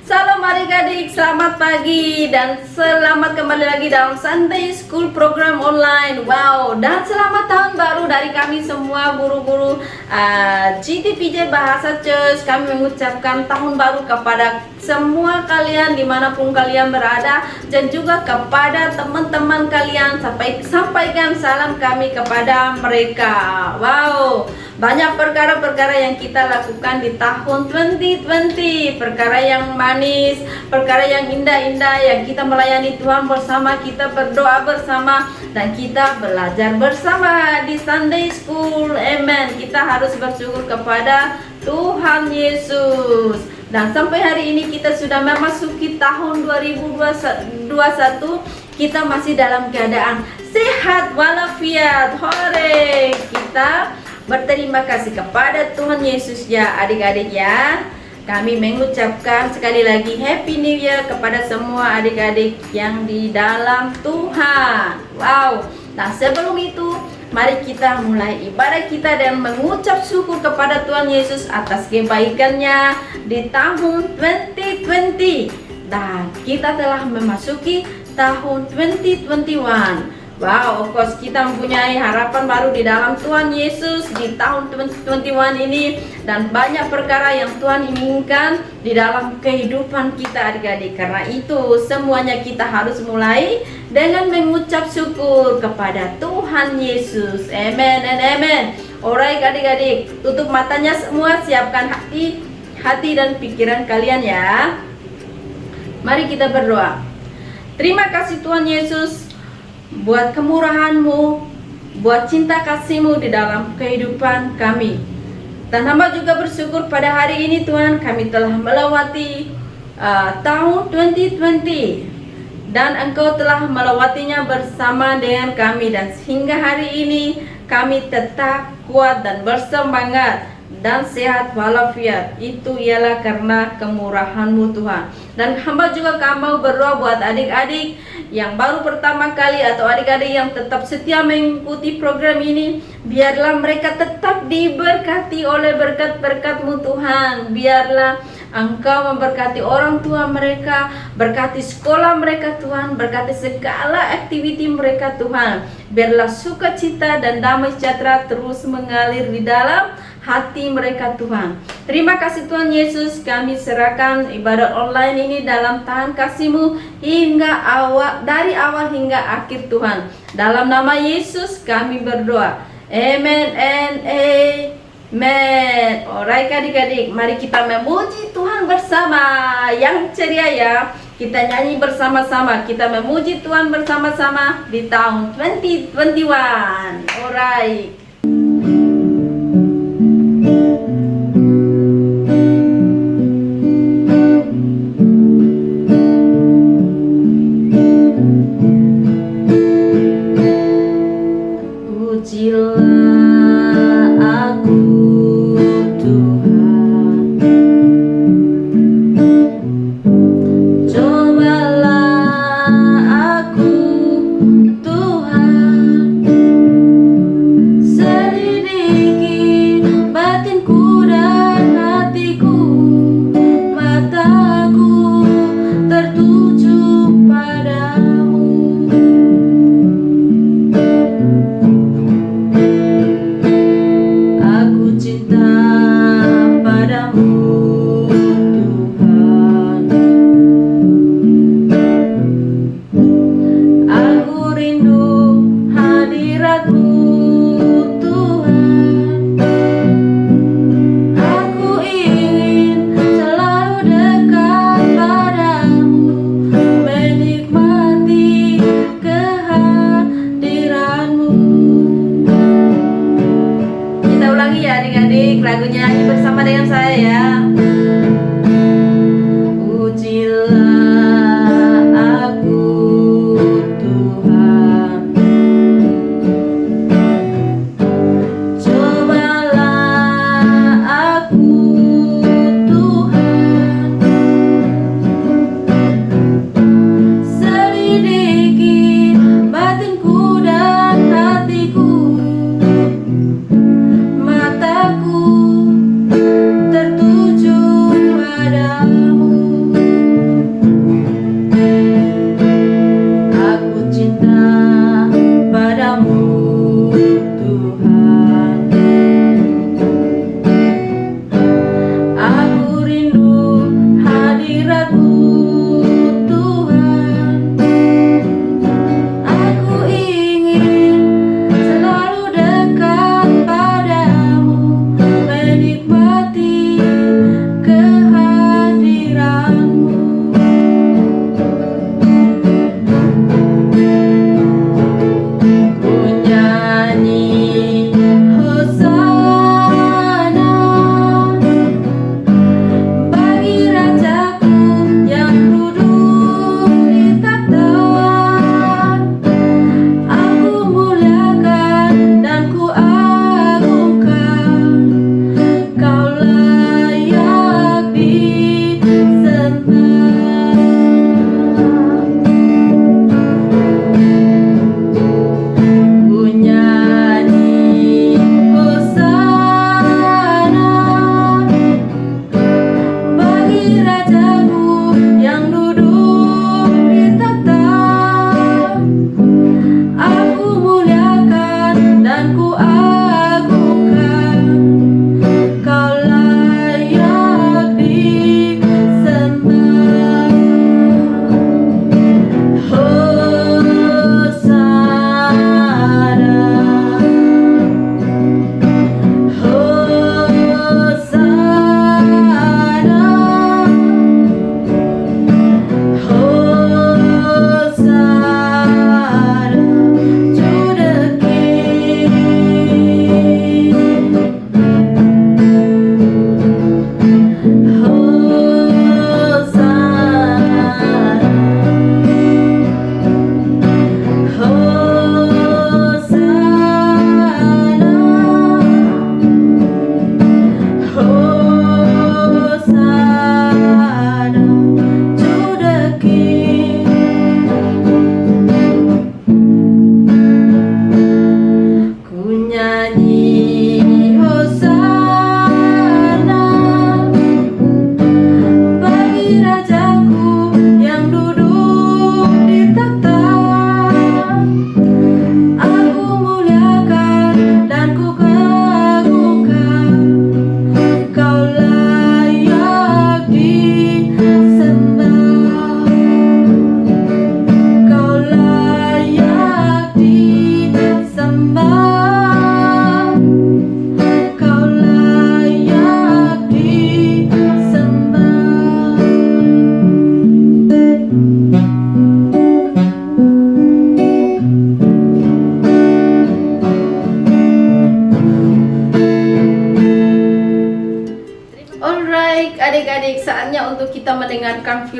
Salam adik-adik, selamat pagi dan selamat kembali lagi dalam Sunday School program online. Wow, dan selamat tahun baru dari kami semua guru-guru GTPJ Bahasa Church. Kami mengucapkan tahun baru kepada semua kalian dimanapun kalian berada, dan juga kepada teman-teman kalian. Sampaikan salam kami kepada mereka. Wow, banyak perkara-perkara yang kita lakukan di tahun 2020, perkara yang manis, perkara yang indah-indah, yang kita melayani Tuhan bersama, kita berdoa bersama, dan kita belajar bersama di Sunday School. Amen. Kita harus bersyukur kepada Tuhan Yesus. Dan sampai hari ini kita sudah memasuki tahun 2021. Kita masih dalam keadaan sehat walafiat. Hore! Kita berterima kasih kepada Tuhan Yesus ya adik-adik ya. Kami mengucapkan sekali lagi Happy New Year kepada semua adik-adik yang di dalam Tuhan. Wow. Nah, sebelum itu mari kita mulai ibadah kita dan mengucap syukur kepada Tuhan Yesus atas kebaikannya di tahun 2020. Dan kita telah memasuki tahun 2021. Wow, of course kita mempunyai harapan baru di dalam Tuhan Yesus di tahun 2021 ini, dan banyak perkara yang Tuhan inginkan di dalam kehidupan kita adik-adik. Karena itu semuanya kita harus mulai dengan mengucap syukur kepada Tuhan Yesus. Amen and amen. Alright adik-adik, tutup matanya semua, siapkan hati dan pikiran kalian ya. Mari kita berdoa. Terima kasih Tuhan Yesus buat kemurahan-Mu, buat cinta kasih-Mu di dalam kehidupan kami. Dan hamba juga bersyukur pada hari ini Tuhan, kami telah melewati tahun 2020, dan Engkau telah melewatinya bersama dengan kami, dan sehingga hari ini kami tetap kuat dan bersemangat dan sehat walafiat. Itu ialah karena kemurahan-Mu Tuhan. Dan hamba juga mau berdoa buat adik-adik yang baru pertama kali atau adik-adik yang tetap setia mengikuti program ini. Biarlah mereka tetap diberkati oleh berkat-berkat-Mu Tuhan. Biarlah Engkau memberkati orang tua mereka, berkati sekolah mereka Tuhan, berkati segala aktiviti mereka Tuhan. Biarlah sukacita dan damai sejahtera terus mengalir di dalam hati mereka Tuhan. Terima kasih Tuhan Yesus, kami serahkan ibadah online ini dalam tangan kasih-Mu dari awal hingga akhir Tuhan. Dalam nama Yesus kami berdoa. Amen and amen. Alright adik-adik, mari kita memuji Tuhan bersama. Yang ceria ya, kita nyanyi bersama-sama, kita memuji Tuhan bersama-sama di tahun 2021. Alright. So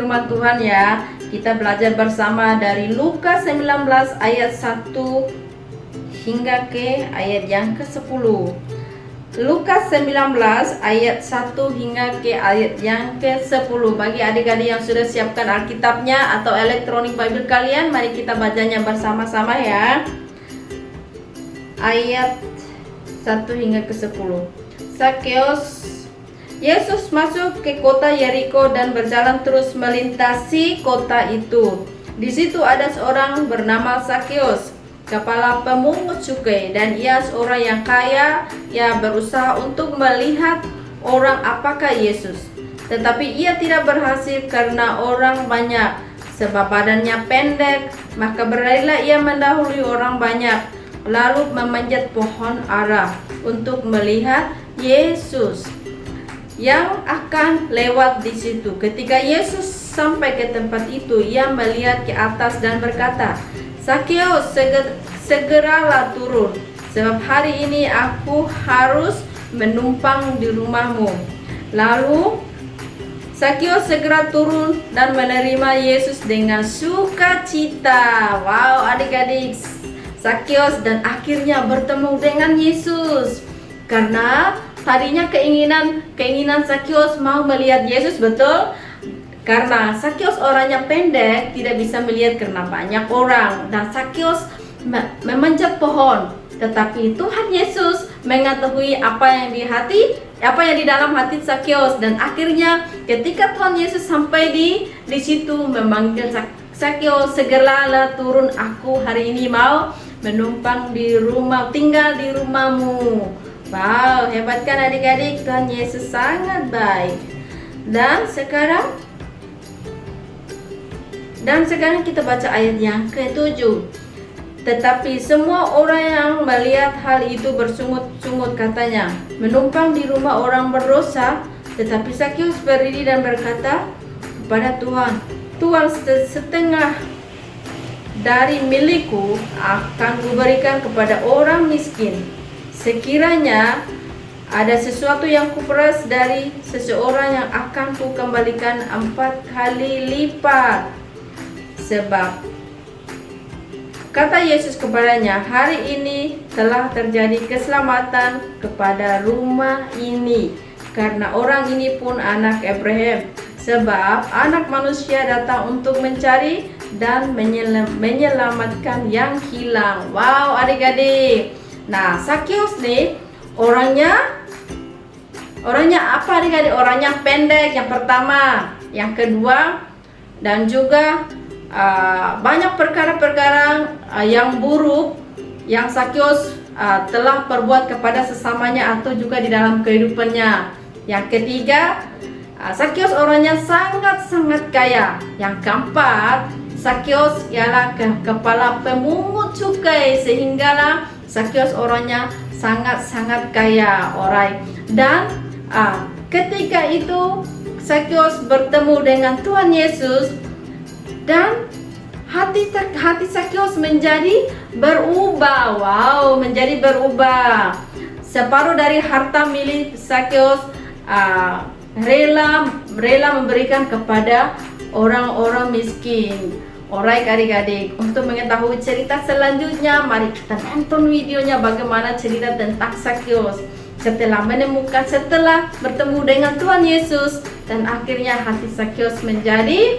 firman Tuhan ya. Kita belajar bersama dari Lukas 19 ayat 1 hingga ke ayat yang ke-10. Lukas 19 ayat 1 hingga ke ayat yang ke-10. Bagi adik-adik yang sudah siapkan Alkitabnya atau elektronik Bible kalian, mari kita bacanya bersama-sama ya. Ayat 1 hingga ke-10. Yesus masuk ke kota Yeriko dan berjalan terus melintasi kota itu. Di situ ada seorang bernama Zakeus, kepala pemungut cukai, dan ia seorang yang kaya. Ia berusaha untuk melihat orang apakah Yesus, tetapi ia tidak berhasil karena orang banyak. Sebab badannya pendek, maka berlarilah ia mendahului orang banyak, lalu memanjat pohon ara untuk melihat Yesus yang akan lewat di situ. Ketika Yesus sampai ke tempat itu, ia melihat ke atas dan berkata, "Zakeus, segeralah turun, sebab hari ini aku harus menumpang di rumahmu." Lalu Zakeus segera turun dan menerima Yesus dengan sukacita. Wow, adik-adik, Zakeus dan akhirnya bertemu dengan Yesus. Karena tadinya keinginan Zakeus mau melihat Yesus, betul? Karena Zakeus orangnya pendek, tidak bisa melihat karena banyak orang, dan Zakeus memanjat pohon. Tetapi Tuhan Yesus mengetahui apa yang di dalam hati Zakeus, dan akhirnya ketika Tuhan Yesus sampai di situ memanggil Zakeus, "Segeralah turun, aku hari ini mau menumpang di rumah, tinggal di rumahmu." Wow, hebat kan adik-adik? Tuhan Yesus sangat baik. Dan sekarang kita baca ayat yang ke-7. Tetapi semua orang yang melihat hal itu bersungut-sungut, katanya, "Menumpang di rumah orang berdosa." Tetapi Zakeus berdiri dan berkata kepada Tuhan, "Tuhan, setengah dari milikku akan kuberikan kepada orang miskin. Sekiranya ada sesuatu yang kuperas dari seseorang, yang akan kukembalikan 4 kali lipat." Sebab kata Yesus kepadanya, "Hari ini telah terjadi keselamatan kepada rumah ini, karena orang ini pun anak Abraham. Sebab anak manusia datang untuk mencari dan menyelamatkan yang hilang." Wow, adik-adik. Nah, Zakeus nih orangnya apa adik-adik? Orangnya pendek, yang pertama. Yang kedua, dan juga banyak perkara-perkara yang buruk yang Zakeus telah perbuat kepada sesamanya atau juga di dalam kehidupannya. Yang ketiga, Zakeus orangnya sangat-sangat kaya. Yang keempat, Zakeus ialah kepala pemungut cukai, sehinggalah Zakeus orangnya sangat-sangat kaya. Alright. Dan ketika itu Zakeus bertemu dengan Tuhan Yesus, dan hati Zakeus menjadi berubah. Wow, menjadi berubah. Separuh dari harta milik Zakeus rela memberikan kepada orang-orang miskin. Alright adik-adik, untuk mengetahui cerita selanjutnya, mari kita nonton videonya bagaimana cerita tentang Zakeus setelah bertemu dengan Tuhan Yesus, dan akhirnya hati Zakeus menjadi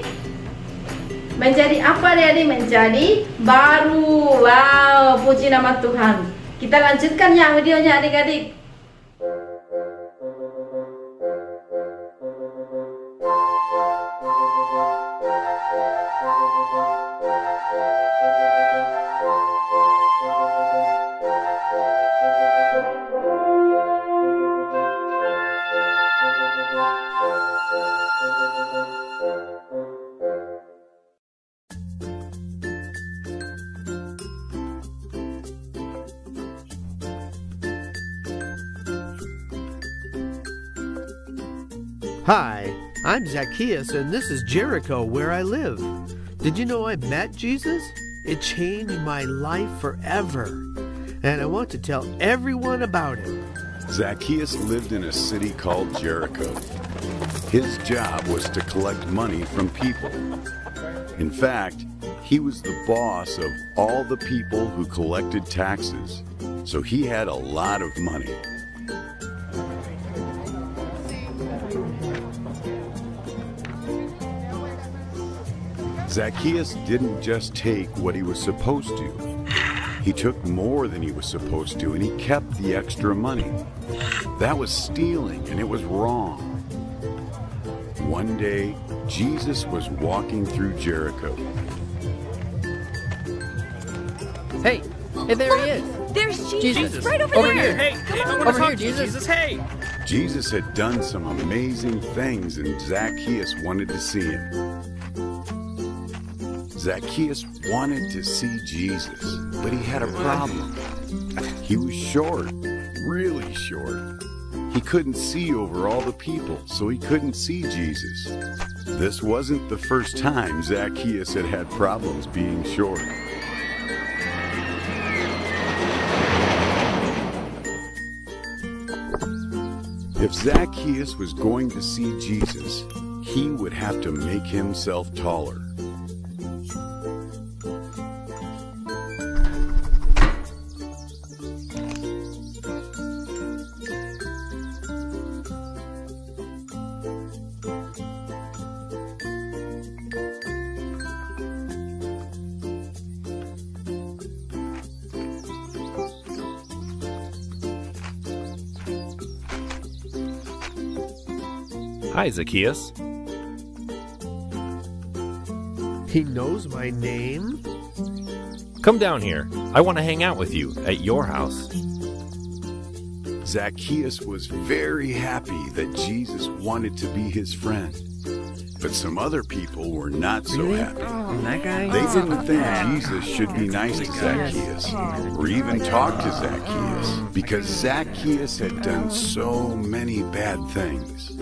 apa adik-adik? Menjadi baru. Wow, puji nama Tuhan. Kita lanjutkan ya videonya adik-adik. Hi, I'm Zacchaeus, and this is Jericho, where I live. Did you know I met Jesus? It changed my life forever, and I want to tell everyone about it. Zacchaeus lived in a city called Jericho. His job was to collect money from people. In fact, he was the boss of all the people who collected taxes, so he had a lot of money. Zacchaeus didn't just take what he was supposed to. He took more than he was supposed to, and he kept the extra money. That was stealing, and it was wrong. One day, Jesus was walking through Jericho. Hey, there he is. There's Jesus, Jesus. right over Over there. here. Hey, I want Over to talk here, to you, Jesus. Jesus. Hey. Jesus had done some amazing things, and Zacchaeus wanted to see him. Zacchaeus wanted to see Jesus, but he had a problem. He was short, really short. He couldn't see over all the people, so he couldn't see Jesus. This wasn't the first time Zacchaeus had had problems being short. If Zacchaeus was going to see Jesus, he would have to make himself taller. Hi, Zacchaeus. He knows my name? Come down here. I want to hang out with you at your house. Zacchaeus was very happy that Jesus wanted to be his friend. But some other people were not so happy. That guy? They didn't think Jesus should be nice to Zacchaeus or even talk to Zacchaeus because Zacchaeus had done so many bad things.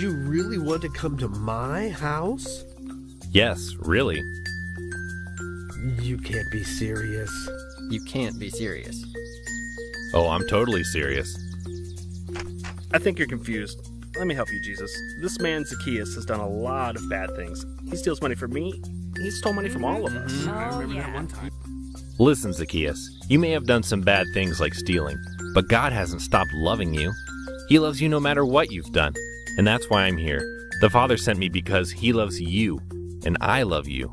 You really want to come to my house? Yes, really. You can't be serious. You can't be serious. Oh, I'm totally serious. I think you're confused. Let me help you, Jesus. This man Zacchaeus has done a lot of bad things. He steals money from me. He stole money from all of us. Oh, yeah. Listen, Zacchaeus, you may have done some bad things like stealing, but God hasn't stopped loving you. He loves you no matter what you've done, and that's why I'm here. The Father sent me because He loves you, and I love you.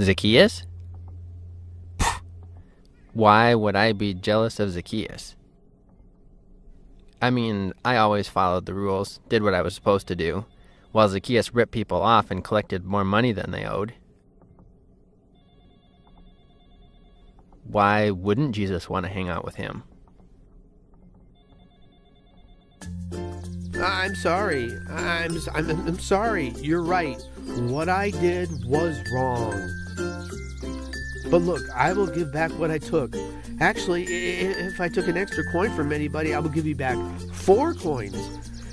Zacchaeus? Why would I be jealous of Zacchaeus? I mean, I always followed the rules, did what I was supposed to do, while Zacchaeus ripped people off and collected more money than they owed. Why wouldn't Jesus want to hang out with him? I'm sorry. I'm sorry. You're right. What I did was wrong. But look, I will give back what I took. Actually, if I took an extra coin from anybody, I will give you back 4 coins.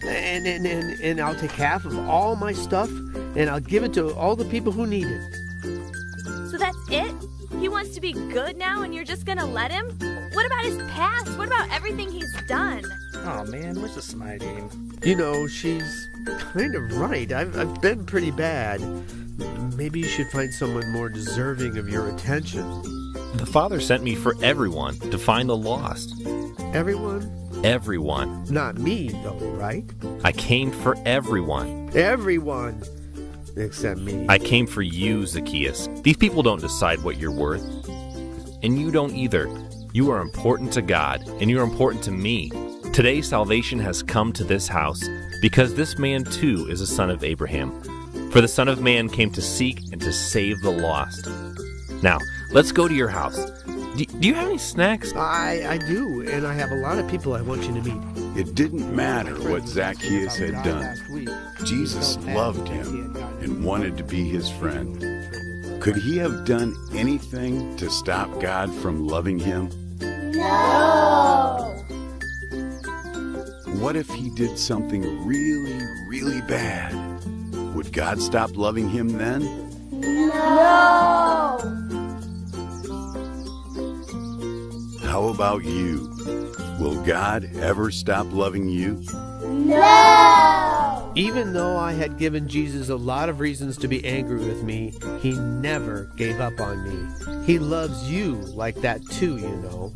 And I'll take half of all my stuff, and I'll give it to all the people who need it. So that's it? He wants to be good now and you're just gonna let him? What about his past? What about everything he's done? Oh man, where's the smiting? You know, she's kind of right. I've been pretty bad. Maybe you should find someone more deserving of your attention. The Father sent me for everyone to find the lost. Everyone? Everyone. Not me, though, right? I came for everyone. Everyone! Except me. I came for you, Zacchaeus. These people don't decide what you're worth. And you don't either. You are important to God, and you're important to me. Today, salvation has come to this house because this man too is a son of Abraham. For the Son of Man came to seek and to save the lost. Now, let's go to your house. Do you have any snacks? I do, and I have a lot of people I want you to meet. It didn't matter what Zacchaeus had done. Jesus loved him and wanted to be his friend. Could he have done anything to stop God from loving him? No! What if he did something really, really bad? Would God stop loving him then? No! How about you? Will God ever stop loving you? No! Even though I had given Jesus a lot of reasons to be angry with me, he never gave up on me. He loves you like that too, you know.